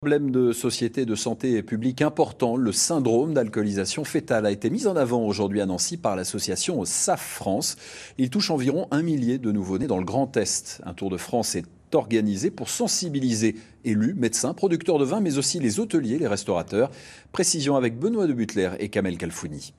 Problème de société, de santé publique important, le syndrome d'alcoolisation fœtale a été mis en avant aujourd'hui à Nancy par l'association SAF France. Il touche environ 1 millier de nouveau-nés dans le Grand Est. Un tour de France est organisé pour sensibiliser élus, médecins, producteurs de vin, mais aussi les hôteliers, les restaurateurs. Précision avec Benoît de Butler et Kamel Kalfouni.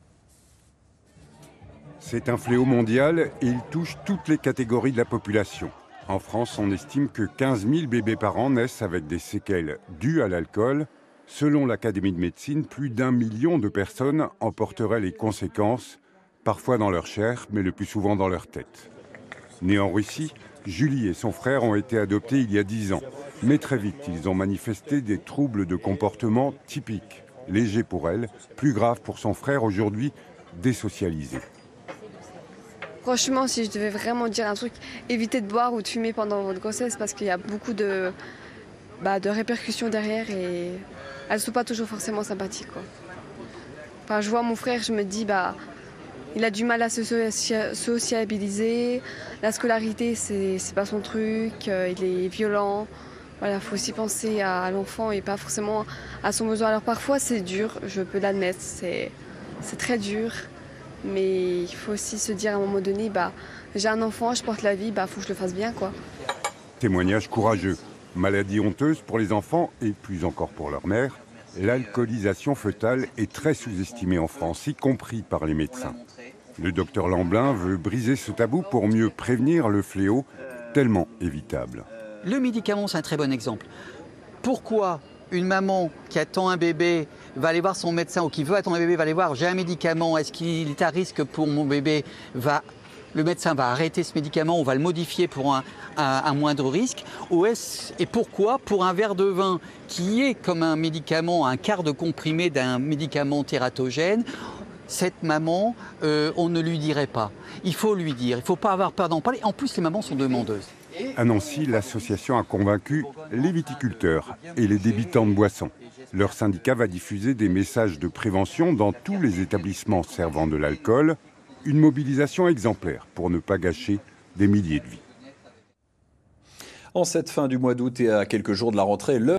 C'est un fléau mondial et il touche toutes les catégories de la population. En France, on estime que 15 000 bébés par an naissent avec des séquelles dues à l'alcool. Selon l'Académie de médecine, plus d'1 million de personnes en porteraient les conséquences, parfois dans leur chair, mais le plus souvent dans leur tête. Née en Russie, Julie et son frère ont été adoptés il y a 10 ans. Mais très vite, ils ont manifesté des troubles de comportement typiques. Légers pour elle, plus graves pour son frère, aujourd'hui désocialisé. Franchement, si je devais vraiment dire un truc, évitez de boire ou de fumer pendant votre grossesse parce qu'il y a beaucoup de répercussions derrière et elles ne sont pas toujours forcément sympathiques, quoi. Enfin, je vois mon frère, je me dis, il a du mal à se sociabiliser, la scolarité, c'est pas son truc, il est violent. Voilà, faut aussi penser à l'enfant et pas forcément à son besoin. Alors parfois, c'est dur, je peux l'admettre, c'est très dur. Mais il faut aussi se dire à un moment donné, j'ai un enfant, je porte la vie, faut que je le fasse bien, quoi. Témoignage courageux. Maladie honteuse pour les enfants et plus encore pour leur mère. L'alcoolisation fœtale est très sous-estimée en France, y compris par les médecins. Le docteur Lamblin veut briser ce tabou pour mieux prévenir le fléau, tellement évitable. Le médicament, c'est un très bon exemple. Pourquoi une maman qui attend un bébé va aller voir son médecin ou qui veut attendre un bébé va aller voir, j'ai un médicament, est-ce qu'il est à risque pour mon bébé? Le médecin va arrêter ce médicament, on va le modifier pour un moindre risque. Et pourquoi? Pour un verre de vin qui est comme un médicament, un quart de comprimé d'un médicament tératogène, cette maman, on ne lui dirait pas. Il faut lui dire, il ne faut pas avoir peur d'en parler. En plus, les mamans sont demandeuses. À Nancy, l'association a convaincu les viticulteurs et les débitants de boissons. Leur syndicat va diffuser des messages de prévention dans tous les établissements servant de l'alcool. Une mobilisation exemplaire pour ne pas gâcher des milliers de vies. En cette fin du mois d'août et à quelques jours de la rentrée,